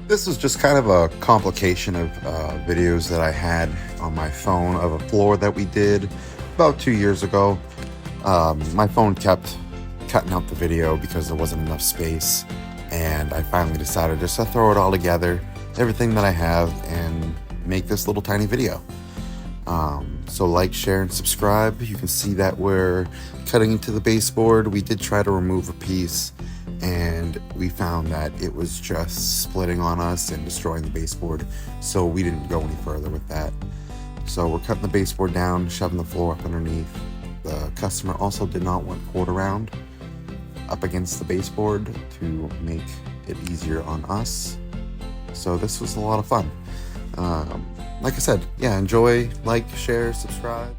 This was just kind of a complication of videos that I had on my phone of a floor that we did about 2 years ago. My phone kept cutting out the video because there wasn't enough space, and I finally decided just to throw it all together, everything that I have, and make this little tiny video. So like, share, and subscribe. You can see that we're cutting into the baseboard. We did try to remove a piece, and we found that it was just splitting on us and destroying the baseboard, so we didn't go any further with that. So we're cutting the baseboard down, shoving the floor up underneath. The customer also did not want cord around up against the baseboard to make it easier on us. So this was a lot of fun. Like I said, yeah, enjoy, like, share, subscribe.